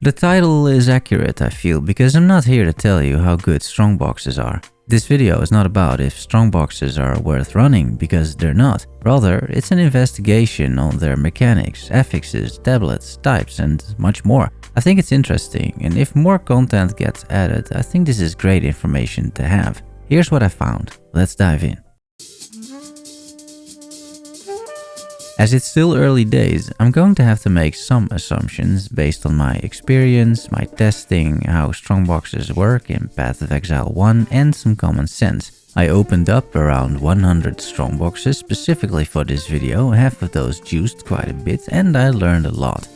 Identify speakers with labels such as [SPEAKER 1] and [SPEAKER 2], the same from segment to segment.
[SPEAKER 1] The title is accurate, I feel, because I'm not here to tell you how good Strongboxes are. This video is not about if Strongboxes are worth running, because they're not. Rather, it's an investigation on their mechanics, affixes, tablets, types, and much more. I think it's interesting, and if more content gets added, I think this is great information to have. Here's what I found. Let's dive in. As it's still early days, I'm going to have to make some assumptions based on my experience, my testing, how Strongboxes work in Path of Exile 1, and some common sense. I opened up around 100 Strongboxes specifically for this video, half of those juiced quite a bit, and I learned a lot.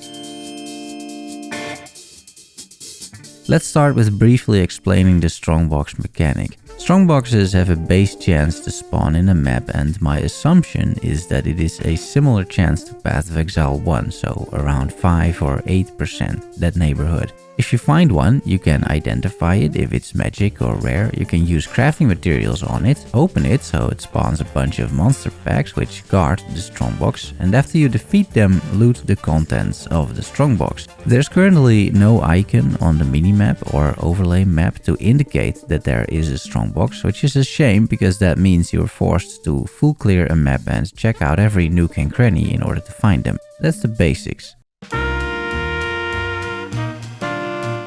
[SPEAKER 1] Let's start with briefly explaining the Strongbox mechanic. Strongboxes have a base chance to spawn in a map, and my assumption is that it is a similar chance to Path of Exile 1, so around 5 or 8%, that neighborhood. If you find one, you can identify it if it's magic or rare, you can use crafting materials on it, open it so it spawns a bunch of monster packs which guard the Strongbox, and after you defeat them, loot the contents of the Strongbox. There's currently no icon on the minimap or overlay map to indicate that there is a Strongbox, which is a shame because that means you're forced to full clear a map and check out every nook and cranny in order to find them. That's the basics.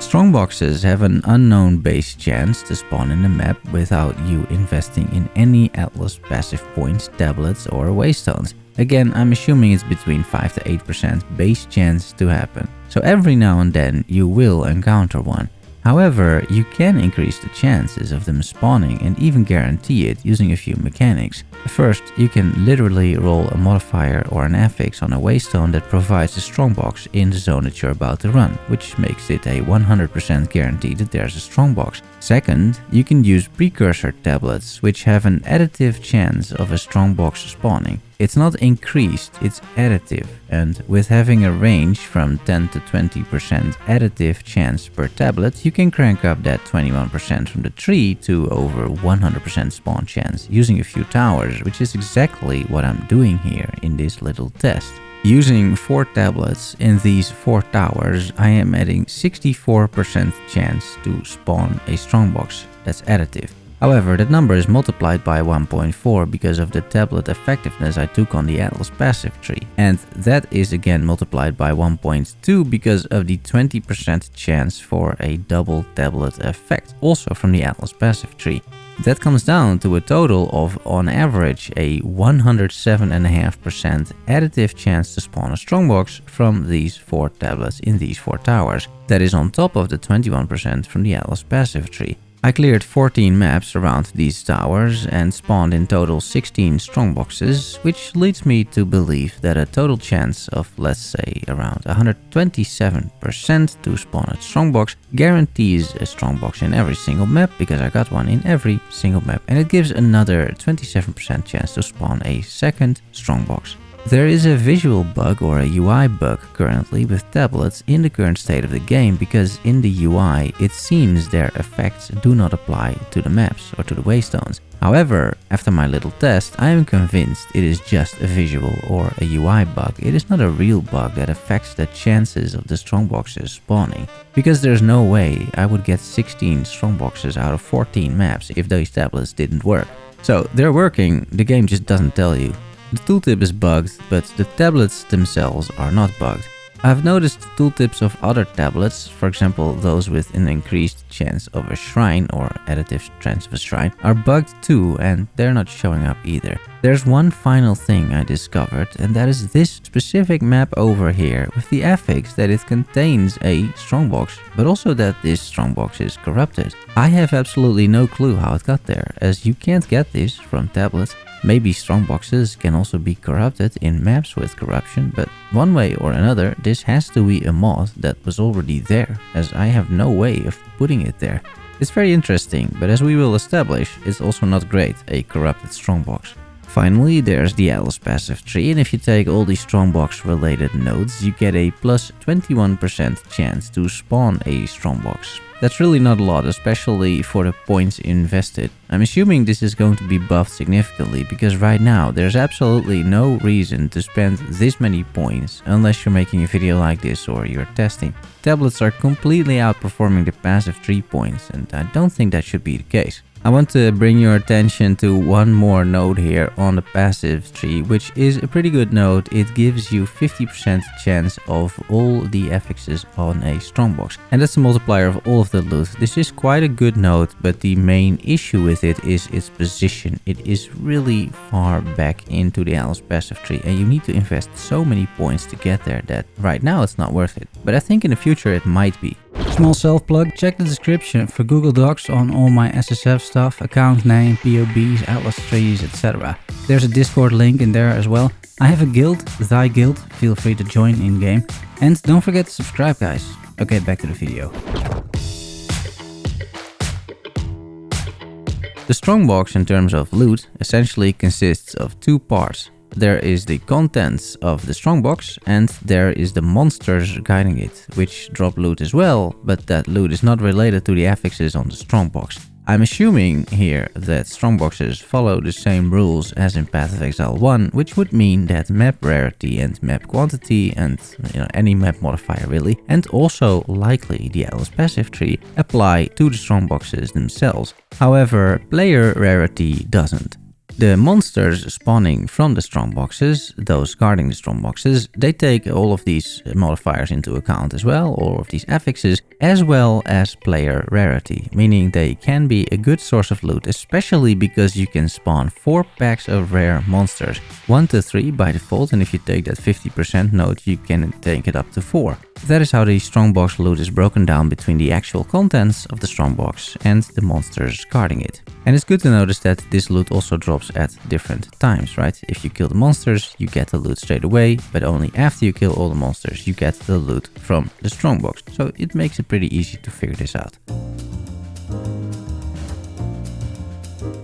[SPEAKER 1] Strongboxes have an unknown base chance to spawn in the map without you investing in any Atlas passive points, tablets or waystones. Again, I'm assuming it's between 5 to 8% base chance to happen. So every now and then you will encounter one. However, you can increase the chances of them spawning and even guarantee it using a few mechanics. First, you can literally roll a modifier or an affix on a waystone that provides a Strongbox in the zone that you're about to run, which makes it a 100% guarantee that there's a Strongbox. Second, you can use precursor tablets, which have an additive chance of a Strongbox spawning. It's not increased, it's additive, and with having a range from 10 to 20% additive chance per tablet, you can crank up that 21% from the tree to over 100% spawn chance using a few towers, which is exactly what I'm doing here in this little test. Using 4 tablets in these 4 towers, I am adding 64% chance to spawn a Strongbox. That's additive. However, that number is multiplied by 1.4 because of the tablet effectiveness I took on the Atlas passive tree. And that is again multiplied by 1.2 because of the 20% chance for a double tablet effect, also from the Atlas passive tree. That comes down to a total of, on average, a 107.5% additive chance to spawn a Strongbox from these 4 tablets in these 4 towers. That is on top of the 21% from the Atlas passive tree. I cleared 14 maps around these towers and spawned in total 16 Strongboxes, which leads me to believe that a total chance of, let's say, around 127% to spawn a Strongbox guarantees a Strongbox in every single map, because I got one in every single map, and it gives another 27% chance to spawn a second Strongbox. There is a visual bug or a UI bug currently with tablets in the current state of the game, because in the UI it seems their effects do not apply to the maps or to the waystones. However, after my little test, I am convinced it is just a visual or a UI bug. It is not a real bug that affects the chances of the Strongboxes spawning, because there's no way I would get 16 Strongboxes out of 14 maps if those tablets didn't work. So they're working, the game just doesn't tell you. The tooltip is bugged, but the tablets themselves are not bugged. I've noticed tooltips of other tablets, for example those with an increased chance of a shrine or additive chance of a shrine, are bugged too, and they're not showing up either. There's one final thing I discovered, and that is this specific map over here with the affix that it contains a Strongbox, but also that this Strongbox is corrupted. I have absolutely no clue how it got there, as you can't get this from tablets. Maybe Strongboxes can also be corrupted in maps with corruption, but one way or another this has to be a mod that was already there, as I have no way of putting it there. It's very interesting, but as we will establish, it's also not great, a corrupted Strongbox. Finally, there's the Atlas passive tree, and if you take all the Strongbox related nodes, you get a plus 21% chance to spawn a Strongbox. That's really not a lot, especially for the points invested. I'm assuming this is going to be buffed significantly, because right now there's absolutely no reason to spend this many points unless you're making a video like this or you're testing. Tablets are completely outperforming the passive tree points, and I don't think that should be the case. I want to bring your attention to one more node here on the passive tree, which is a pretty good node. It gives you 50% chance of all the affixes on a Strongbox, and that's the multiplier of all of the loot. This is quite a good node, but the main issue with it is its position. It is really far back into the Atlas passive tree, and you need to invest so many points to get there that right now it's not worth it. But I think in the future it might be.
[SPEAKER 2] Small self-plug, check the description for Google Docs on all my SSF stuff, account name, POBs, Atlas trees, etc. There's a Discord link in there as well. I have a guild, Thy Guild, feel free to join in-game. And don't forget to subscribe, guys. Okay, back to the video.
[SPEAKER 1] The Strongbox in terms of loot essentially consists of two parts. There is the contents of the Strongbox and there is the monsters guiding it, which drop loot as well, but that loot is not related to the affixes on the Strongbox. I'm assuming here that Strongboxes follow the same rules as in Path of Exile 1, which would mean that map rarity and map quantity and any map modifier really, and also likely the Atlas passive tree apply to the Strongboxes themselves. However, player rarity doesn't. The monsters spawning from the Strongboxes, those guarding the Strongboxes, they take all of these modifiers into account as well, all of these affixes, as well as player rarity, meaning they can be a good source of loot, especially because you can spawn 4 packs of rare monsters, 1 to 3 by default, and if you take that 50% node, you can take it up to 4. That is how the Strongbox loot is broken down between the actual contents of the Strongbox and the monsters guarding it. And it's good to notice that this loot also drops at different times, right? If you kill the monsters, you get the loot straight away, but only after you kill all the monsters, you get the loot from the Strongbox. So it makes it pretty easy to figure this out.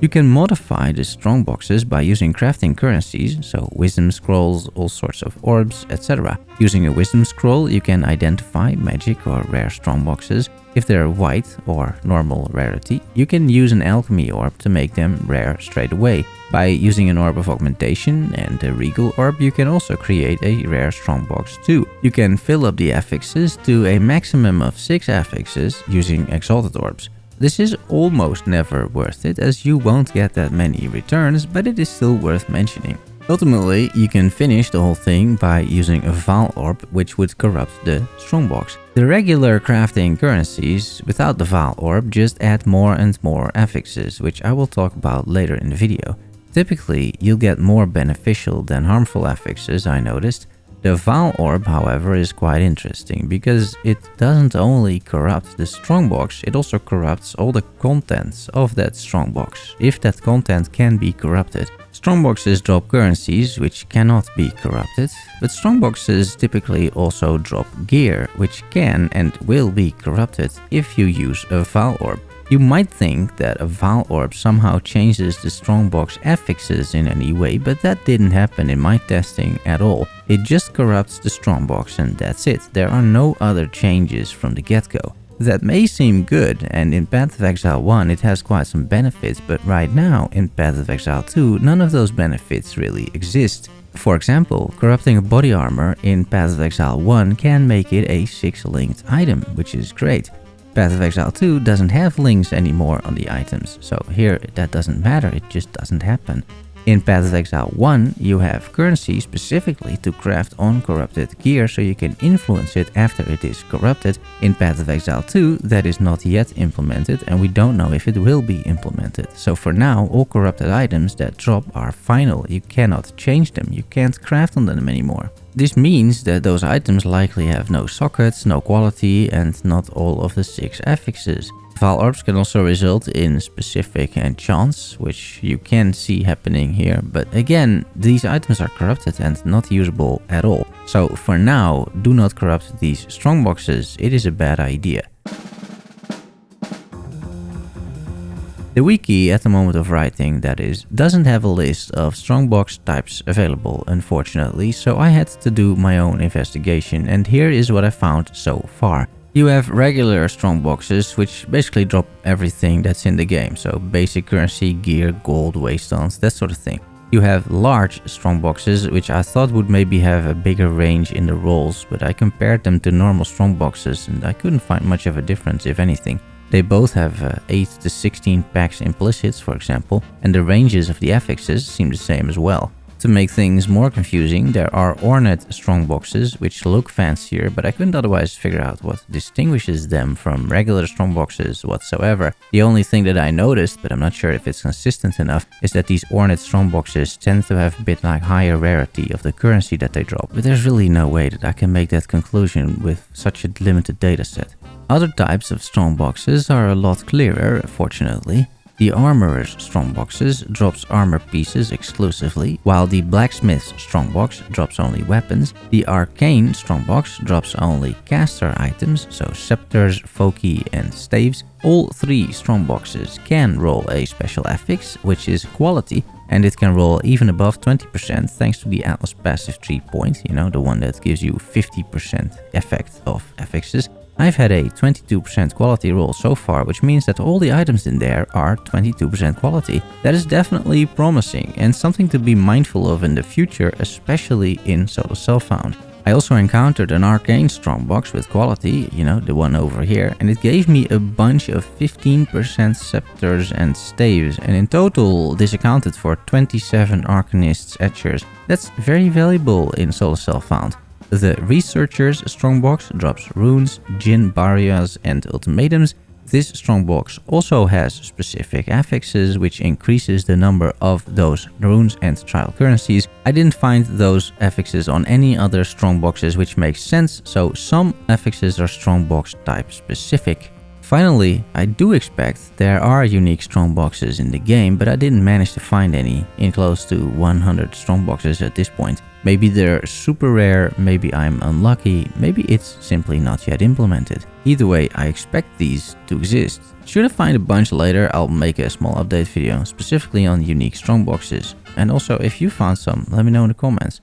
[SPEAKER 1] You can modify the Strongboxes by using crafting currencies, so wisdom scrolls, all sorts of orbs, etc. Using a wisdom scroll, you can identify magic or rare Strongboxes. If they're white or normal rarity, you can use an alchemy orb to make them rare straight away. By using an orb of augmentation and a regal orb, you can also create a rare Strongbox too. You can fill up the affixes to a maximum of 6 affixes using exalted orbs. This is almost never worth it, as you won't get that many returns, but it is still worth mentioning. Ultimately, you can finish the whole thing by using a Val orb, which would corrupt the Strongbox. The regular crafting currencies without the Val orb just add more and more affixes, which I will talk about later in the video. Typically, you'll get more beneficial than harmful affixes, I noticed. The Val orb, however, is quite interesting because it doesn't only corrupt the Strongbox, it also corrupts all the contents of that Strongbox, if that content can be corrupted. Strongboxes drop currencies, which cannot be corrupted, but Strongboxes typically also drop gear, which can and will be corrupted if you use a Val orb. You might think that a Val orb somehow changes the Strongbox affixes in any way, but that didn't happen in my testing at all. It just corrupts the Strongbox and that's it. There are no other changes from the get-go. That may seem good, and in Path of Exile 1 it has quite some benefits, but right now in Path of Exile 2 none of those benefits really exist. For example, corrupting a body armor in Path of Exile 1 can make it a 6-linked item, which is great. Path of Exile 2 doesn't have links anymore on the items, so here that doesn't matter, it just doesn't happen. In Path of Exile 1, you have currency specifically to craft uncorrupted gear so you can influence it after it is corrupted. In Path of Exile 2, that is not yet implemented and we don't know if it will be implemented. So for now, all corrupted items that drop are final, you cannot change them, you can't craft on them anymore. This means that those items likely have no sockets, no quality, and not all of the 6 affixes. Val orbs can also result in specific enchants, which you can see happening here, but again, these items are corrupted and not usable at all. So for now, do not corrupt these Strongboxes, it is a bad idea. The wiki at the moment of writing, that is, doesn't have a list of Strongbox types available, unfortunately, so I had to do my own investigation, and here is what I found so far. You have regular Strongboxes, which basically drop everything that's in the game, so basic currency, gear, gold, waystones, that sort of thing. You have large Strongboxes, which I thought would maybe have a bigger range in the rolls, but I compared them to normal Strongboxes and I couldn't find much of a difference, if anything. They both have 8 to 16 packs implicits, for example, and the ranges of the affixes seem the same as well. To make things more confusing, there are ornate Strongboxes, which look fancier, but I couldn't otherwise figure out what distinguishes them from regular Strongboxes whatsoever. The only thing that I noticed, but I'm not sure if it's consistent enough, is that these ornate Strongboxes tend to have a bit like higher rarity of the currency that they drop, but there's really no way that I can make that conclusion with such a limited dataset. Other types of Strongboxes are a lot clearer, fortunately. The Armorer's Strongboxes drops armor pieces exclusively, while the Blacksmith's Strongbox drops only weapons. The Arcane Strongbox drops only caster items, so scepters, foci and staves. All 3 Strongboxes can roll a special affix, which is quality, and it can roll even above 20% thanks to the Atlas passive tree point, you know, the one that gives you 50% effect of affixes. I've had a 22% quality roll so far, which means that all the items in there are 22% quality. That is definitely promising and something to be mindful of in the future, especially in Solo Self-Found. I also encountered an Arcane Strongbox with quality, you know, the one over here, and it gave me a bunch of 15% scepters and staves, and in total this accounted for 27 Arcanists' etchers. That's very valuable in Solo Self-Found. The Researcher's Strongbox drops runes, Jin Barriers and ultimatums. This Strongbox also has specific affixes, which increases the number of those runes and trial currencies. I didn't find those affixes on any other Strongboxes, which makes sense, so some affixes are Strongbox type specific. Finally, I do expect there are unique Strongboxes in the game, but I didn't manage to find any in close to 100 Strongboxes at this point. Maybe they're super rare, maybe I'm unlucky, maybe it's simply not yet implemented. Either way, I expect these to exist. Should I find a bunch later, I'll make a small update video specifically on unique Strongboxes. And also, if you found some, let me know in the comments.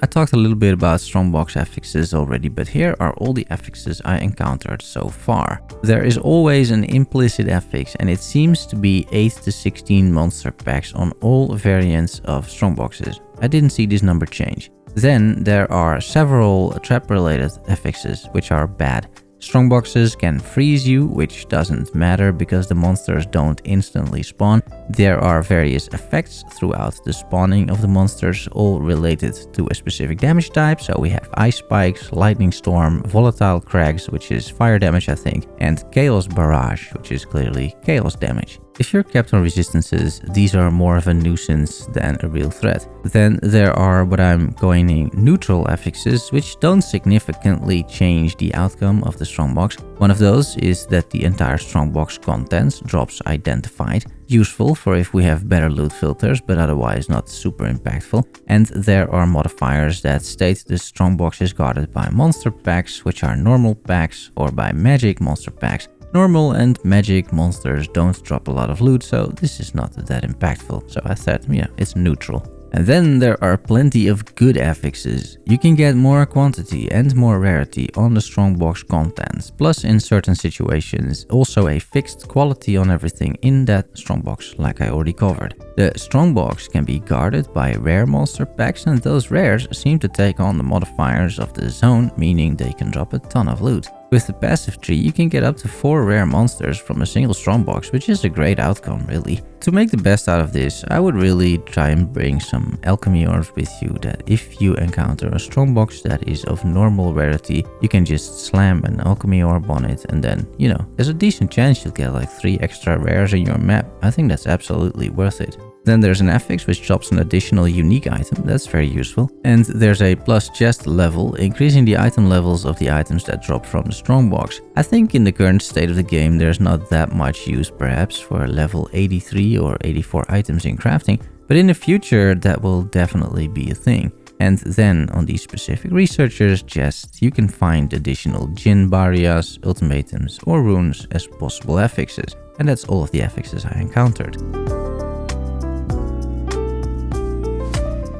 [SPEAKER 1] I talked a little bit about Strongbox affixes already, but here are all the affixes I encountered so far. There is always an implicit affix, and it seems to be 8 to 16 monster packs on all variants of Strongboxes. I didn't see this number change. Then there are several trap-related affixes, which are bad. Strongboxes can freeze you, which doesn't matter because the monsters don't instantly spawn. There are various effects throughout the spawning of the monsters, all related to a specific damage type. So we have Ice Spikes, Lightning Storm, Volatile Crags, which is fire damage I think, and Chaos Barrage, which is clearly chaos damage. If you're kept on resistances, these are more of a nuisance than a real threat. Then there are what I'm coining neutral affixes, which don't significantly change the outcome of the Strongbox. One of those is that the entire Strongbox contents drops identified, useful for if we have better loot filters, but otherwise not super impactful. And there are modifiers that state the Strongbox is guarded by monster packs, which are normal packs, or by magic monster packs. Normal and magic monsters don't drop a lot of loot, so this is not that impactful. So I thought, yeah, it's neutral. And then there are plenty of good affixes. You can get more quantity and more rarity on the Strongbox contents, plus in certain situations also a fixed quality on everything in that Strongbox, like I already covered. The Strongbox can be guarded by rare monster packs, and those rares seem to take on the modifiers of the zone, meaning they can drop a ton of loot. With the passive tree, you can get up to 4 rare monsters from a single Strongbox, which is a great outcome, really. To make the best out of this, I would really try and bring some alchemy orbs with you, that if you encounter a Strongbox that is of normal rarity, you can just slam an alchemy orb on it, and then, you know, there's a decent chance you'll get like 3 extra rares in your map. I think that's absolutely worth it. Then there's an affix which drops an additional unique item, that's very useful. And there's a plus chest level, increasing the item levels of the items that drop from the Strongbox. I think in the current state of the game there's not that much use perhaps for level 83 or 84 items in crafting, but in the future that will definitely be a thing. And then on these specific researchers' chests, you can find additional Jin barriers, ultimatums, or runes as possible affixes. And that's all of the affixes I encountered.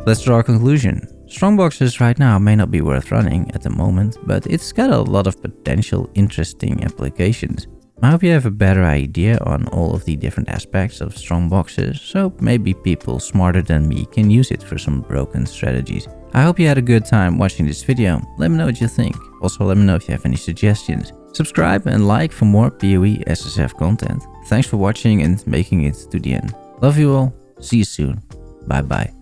[SPEAKER 1] Let's draw a conclusion. Strongboxes right now may not be worth running at the moment, but it's got a lot of potential interesting applications. I hope you have a better idea on all of the different aspects of Strongboxes, so maybe people smarter than me can use it for some broken strategies. I hope you had a good time watching this video. Let me know what you think. Also, let me know if you have any suggestions. Subscribe and like for more PoE SSF content. Thanks for watching and making it to the end. Love you all. See you soon. Bye bye.